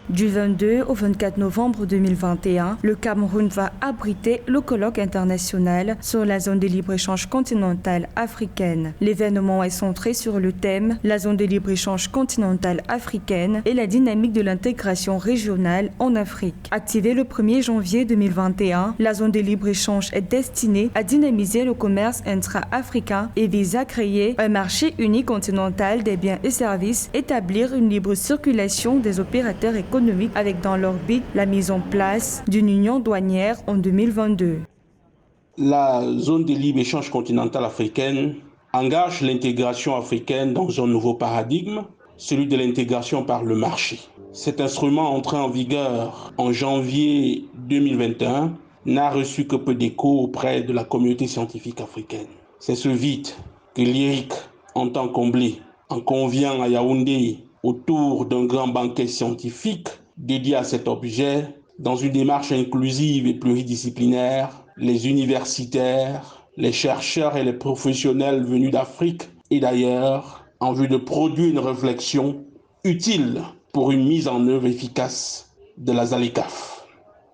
Du 22 au 24 novembre 2021, le Cameroun va abriter le colloque international sur la zone de libre-échange continentale africaine. L'événement est centré sur le thème « La zone de libre-échange continentale africaine et la dynamique de l'intégration régionale en Afrique ». Activée le 1er janvier 2021, la zone de libre-échange est destinée à dynamiser le commerce intra-africain et vise à créer un marché unique continental des biens et services, établir une libre circulation des opérateurs économiques avec dans leur but la mise en place d'une union douanière en 2022. La zone de libre-échange continentale africaine engage l'intégration africaine dans un nouveau paradigme, celui de l'intégration par le marché. Cet instrument entré en vigueur en janvier 2021 n'a reçu que peu d'écho auprès de la communauté scientifique africaine. C'est ce vide que l'IRIC entend combler en conviant à Yaoundé autour d'un grand banquet scientifique dédié à cet objet, dans une démarche inclusive et pluridisciplinaire. Les universitaires, les chercheurs et les professionnels venus d'Afrique et d'ailleurs, en vue de produire une réflexion utile pour une mise en œuvre efficace de la ZALECAf.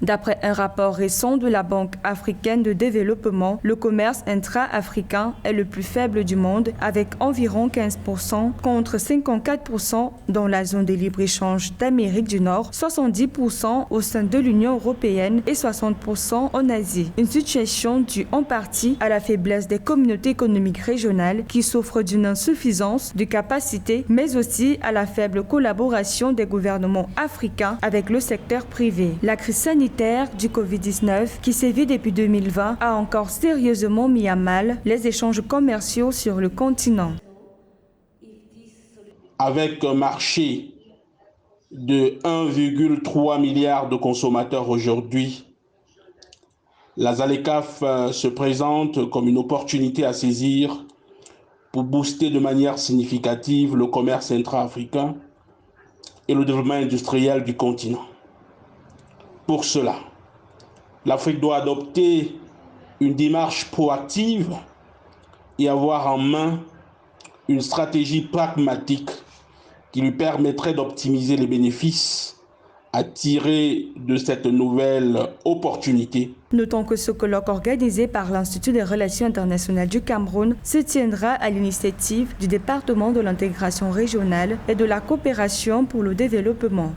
D'après un rapport récent de la Banque africaine de développement, le commerce intra-africain est le plus faible du monde avec environ 15% contre 54% dans la zone de libre-échange d'Amérique du Nord, 70% au sein de l'Union européenne et 60% en Asie. Une situation due en partie à la faiblesse des communautés économiques régionales qui souffrent d'une insuffisance de capacité, mais aussi à la faible collaboration des gouvernements africains avec le secteur privé. La crise sanitaire du Covid-19 qui sévit depuis 2020 a encore sérieusement mis à mal les échanges commerciaux sur le continent. Avec un marché de 1,3 milliard de consommateurs aujourd'hui, la ZALECAf se présente comme une opportunité à saisir pour booster de manière significative le commerce intra-africain et le développement industriel du continent. Pour cela, l'Afrique doit adopter une démarche proactive et avoir en main une stratégie pragmatique qui lui permettrait d'optimiser les bénéfices à tirer de cette nouvelle opportunité. Notons que ce colloque organisé par l'Institut des Relations internationales du Cameroun se tiendra à l'initiative du département de l'intégration régionale et de la coopération pour le développement.